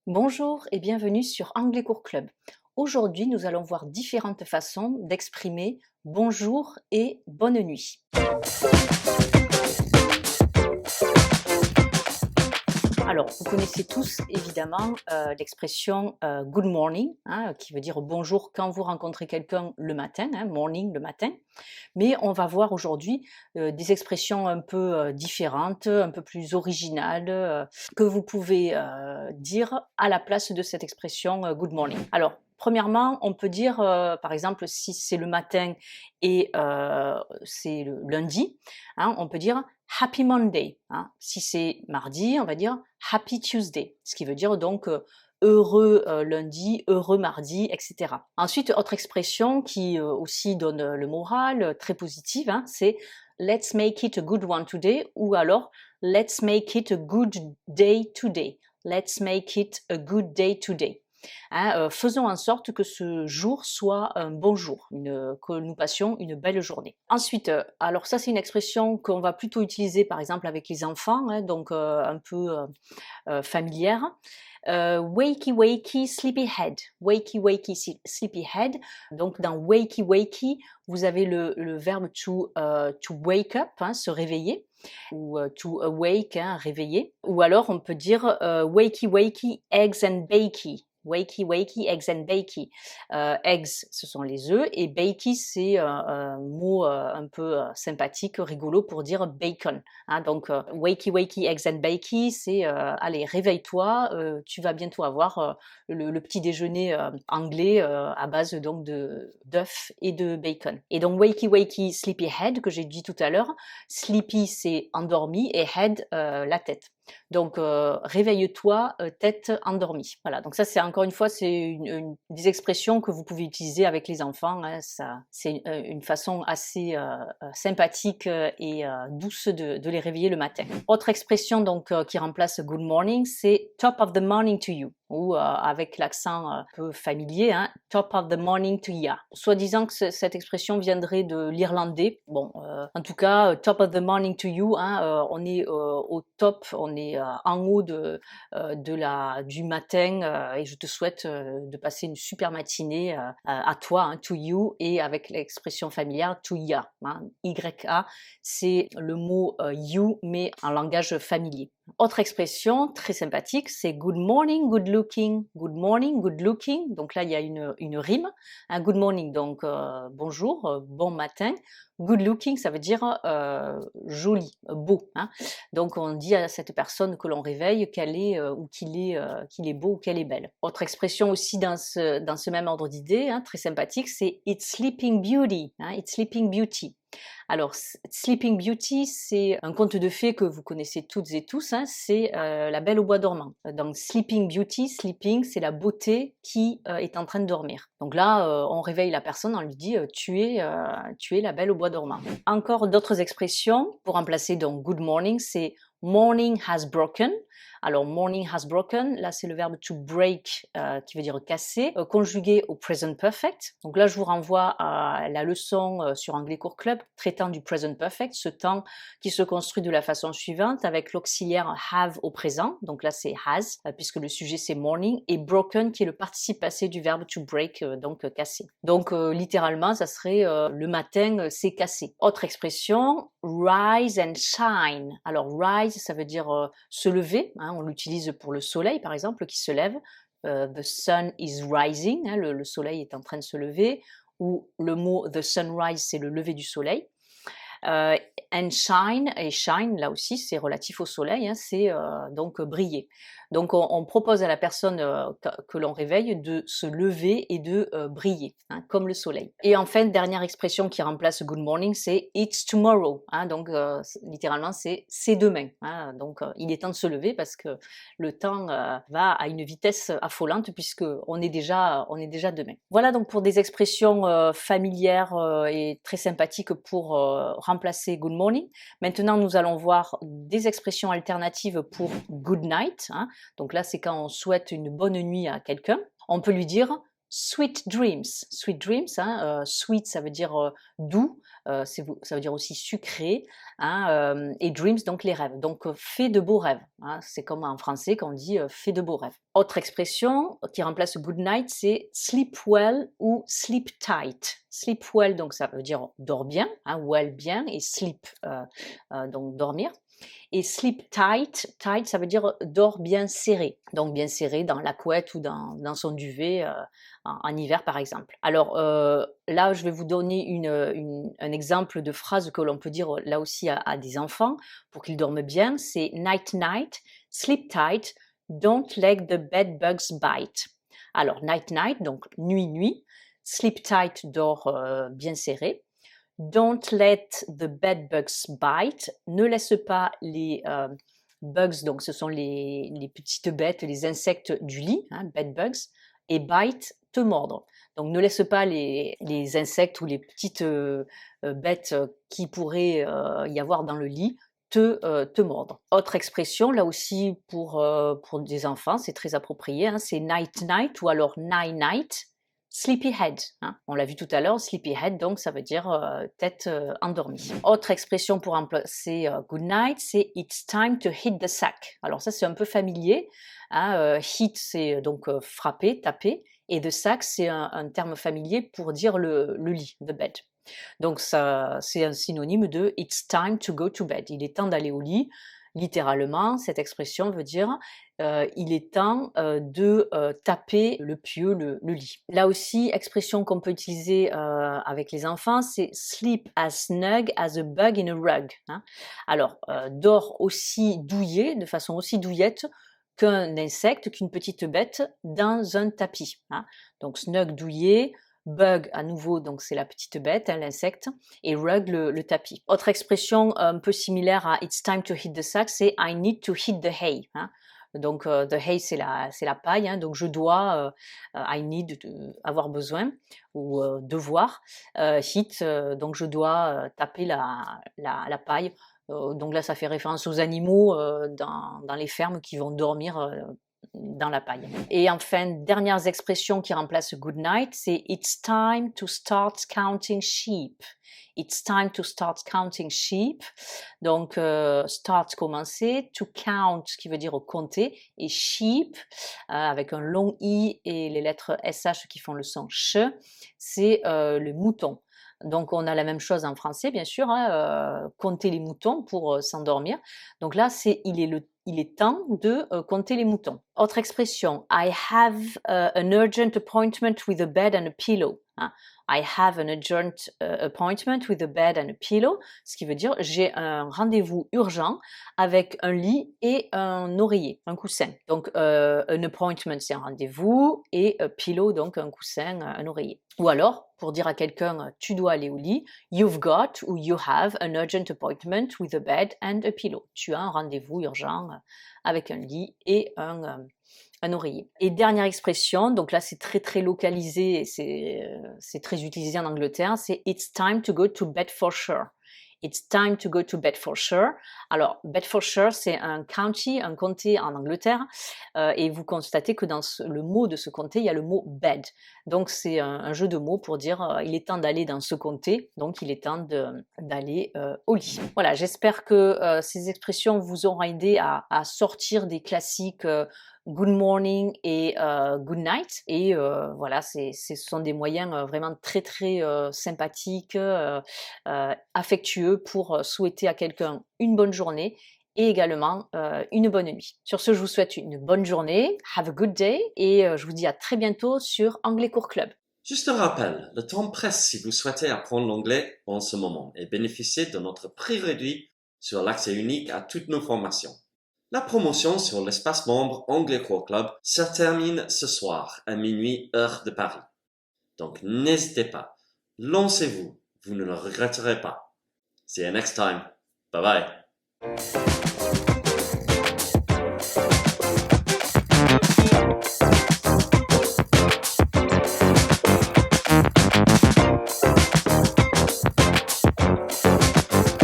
Bonjour et bienvenue sur Anglais Cours Club. Aujourd'hui, nous allons voir différentes façons d'exprimer bonjour et bonne nuit. Alors, vous connaissez tous évidemment l'expression good morning, qui veut dire bonjour quand vous rencontrez quelqu'un le matin, morning le matin. Mais on va voir aujourd'hui des expressions un peu différentes, un peu plus originales, que vous pouvez dire à la place de cette expression good morning. Alors, premièrement, on peut dire, par exemple, si c'est le matin et c'est le lundi, on peut dire Happy Monday. Si c'est mardi, on va dire Happy Tuesday, ce qui veut dire donc heureux lundi, heureux mardi, etc. Ensuite, autre expression qui aussi donne le moral, très positive, c'est let's make it a good one today ou alors let's make it a good day today. Let's make it a good day today. Faisons en sorte que ce jour soit un bon jour, que nous passions une belle journée. Ensuite, alors ça c'est une expression qu'on va plutôt utiliser par exemple avec les enfants, donc un peu familière. Wakey wakey sleepyhead. Wakey wakey sleepyhead. Donc dans wakey wakey, vous avez le verbe to wake up, se réveiller, ou to awake, réveiller. Ou alors on peut dire wakey wakey eggs and bakey. Wakey wakey eggs and bakey. Eggs, ce sont les œufs, et bakey, c'est un mot un peu sympathique, rigolo pour dire bacon. Donc wakey wakey eggs and bakey, c'est allez, réveille-toi, tu vas bientôt avoir le petit déjeuner anglais à base donc de d'œufs et de bacon. Et donc wakey wakey sleepyhead que j'ai dit tout à l'heure, sleepy c'est endormi et head la tête. Donc réveille-toi, tête endormie. Voilà, donc ça c'est encore une fois c'est des expressions que vous pouvez utiliser avec les enfants. Ça, c'est une façon assez sympathique et douce de les réveiller le matin. Autre expression donc qui remplace good morning, c'est top of the morning to you, ou avec l'accent un peu familier, top of the morning to ya. Soi-disant que cette expression viendrait de l'irlandais. Bon, en tout cas, top of the morning to you, on est au top, on est en haut du matin, et je te souhaite de passer une super matinée à toi, to you, et avec l'expression familière to ya, Y-A, c'est le mot you mais en langage familier. Autre expression très sympathique, c'est good morning, good looking. Good morning, good looking. Donc là, il y a une rime. Good morning, donc bonjour, bon matin. Good looking, ça veut dire joli, beau. Donc on dit à cette personne que l'on réveille qu'elle est ou qu'il est beau ou qu'elle est belle. Autre expression aussi dans ce même ordre d'idée, très sympathique, c'est it's sleeping beauty. It's sleeping beauty. Alors, Sleeping Beauty, c'est un conte de fées que vous connaissez toutes et tous, c'est La Belle au bois dormant. Donc, Sleeping Beauty, sleeping, c'est la beauté qui est en train de dormir. Donc là, on réveille la personne, on lui dit tu es la Belle au bois dormant. Encore d'autres expressions pour remplacer donc Good morning, c'est Morning has broken. Alors, morning has broken, là c'est le verbe to break qui veut dire casser, conjugué au present perfect. Donc là, je vous renvoie à la leçon sur Anglais Cours Club traitant du present perfect, ce temps qui se construit de la façon suivante avec l'auxiliaire have au présent. Donc là, c'est has, puisque le sujet c'est morning, et broken qui est le participe passé du verbe to break, donc casser. Donc littéralement, ça serait le matin, c'est cassé. Autre expression, rise and shine. Alors rise, ça veut dire se lever, on l'utilise pour le soleil par exemple qui se lève. The sun is rising, le soleil est en train de se lever, ou le mot the sunrise, c'est le lever du soleil. And shine, et shine là aussi c'est relatif au soleil, c'est donc briller. Donc on propose à la personne que l'on réveille de se lever et de briller, comme le soleil. Et enfin, dernière expression qui remplace good morning, c'est it's tomorrow, donc littéralement c'est demain, donc il est temps de se lever parce que le temps va à une vitesse affolante puisque on est déjà demain. Voilà donc pour des expressions familières et très sympathiques pour remplacer good morning. Maintenant, nous allons voir des expressions alternatives pour good night. Donc là, c'est quand on souhaite une bonne nuit à quelqu'un. On peut lui dire sweet dreams. Sweet dreams, sweet ça veut dire doux, ça veut dire aussi sucré, hein, et dreams, donc les rêves. Donc, fais de beaux rêves, hein. C'est comme en français quand on dit fais de beaux rêves. Autre expression qui remplace good night, c'est sleep well ou sleep tight. Sleep well, donc ça veut dire dors bien, hein, well bien, et sleep, donc dormir. Et sleep tight, tight, ça veut dire dors bien serré. Donc bien serré dans la couette ou dans son duvet en hiver par exemple. Alors là, je vais vous donner un exemple de phrase que l'on peut dire là aussi à des enfants pour qu'ils dorment bien. C'est night night, sleep tight, don't let the bed bugs bite. Alors night night, donc nuit nuit, sleep tight, dors bien serré. Don't let the bed bugs bite. Ne laisse pas les bugs, donc ce sont les petites bêtes, les insectes du lit, hein, bed bugs, et bite, te mordre. Donc ne laisse pas les insectes ou les petites bêtes qui pourraient y avoir dans le lit te mordre. Autre expression, là aussi pour des enfants, c'est très approprié, hein, c'est night night ou alors night night. Sleepyhead, hein. On l'a vu tout à l'heure, sleepyhead, donc ça veut dire tête endormie. Autre expression pour remplacer good night, c'est it's time to hit the sack. Alors ça c'est un peu familier, hein, hit c'est donc frapper, taper, et the sack c'est un terme familier pour dire le lit, the bed. Donc ça c'est un synonyme de it's time to go to bed. Il est temps d'aller au lit. Littéralement, cette expression veut dire il est temps de taper le pieu, le lit. Là aussi, expression qu'on peut utiliser avec les enfants, c'est sleep as snug as a bug in a rug, hein. Alors, dors aussi douillet, de façon aussi douillette qu'un insecte, qu'une petite bête dans un tapis, hein. Donc snug, douillet, bug à nouveau, donc c'est la petite bête, hein, l'insecte, et rug, le tapis. Autre expression un peu similaire à it's time to hit the sack, c'est I need to hit the hay, hein. Donc the hay c'est la paille, hein, donc je dois, I need, avoir besoin ou devoir, hit, donc je dois taper la paille. Donc là ça fait référence aux animaux dans les fermes qui vont dormir dans la paille. Et enfin, dernières expressions qui remplacent good night, c'est it's time to start counting sheep. It's time to start counting sheep. Donc, start, commencer, to count, qui veut dire compter, et sheep, avec un long i et les lettres sh qui font le son ch, c'est le mouton. Donc on a la même chose en français, bien sûr, hein, compter les moutons pour s'endormir. Donc là, il est temps de compter les moutons. Autre expression, I have an urgent appointment with a bed and a pillow, hein. I have an urgent appointment with a bed and a pillow, ce qui veut dire j'ai un rendez-vous urgent avec un lit et un oreiller, un coussin. Donc un appointment c'est un rendez-vous et a pillow donc un coussin, un oreiller. Ou alors pour dire à quelqu'un tu dois aller au lit, you've got ou you have an urgent appointment with a bed and a pillow. Tu as un rendez-vous urgent avec un lit et un oreiller. Et dernière expression, donc là c'est très très localisé et c'est très utilisé en Angleterre, c'est it's time to go to Bedfordshire. It's time to go to Bedfordshire. Alors, Bedfordshire, c'est un county, un comté en Angleterre, et vous constatez que dans le mot de ce comté, il y a le mot bed. Donc, c'est un jeu de mots pour dire il est temps d'aller dans ce comté, donc il est temps d'aller au lit. Voilà, j'espère que ces expressions vous auront aidé à sortir des classiques good morning et good night. Et voilà, ce sont des moyens vraiment très très sympathiques, affectueux pour souhaiter à quelqu'un une bonne journée et également une bonne nuit. Sur ce, je vous souhaite une bonne journée, have a good day, et je vous dis à très bientôt sur Anglais Cours Club. Juste un rappel, le temps presse si vous souhaitez apprendre l'anglais en ce moment et bénéficier de notre prix réduit sur l'accès unique à toutes nos formations. La promotion sur l'espace membre Anglais Cours Club se termine ce soir à minuit heure de Paris. Donc n'hésitez pas, lancez-vous, vous ne le regretterez pas. See you next time. Bye bye.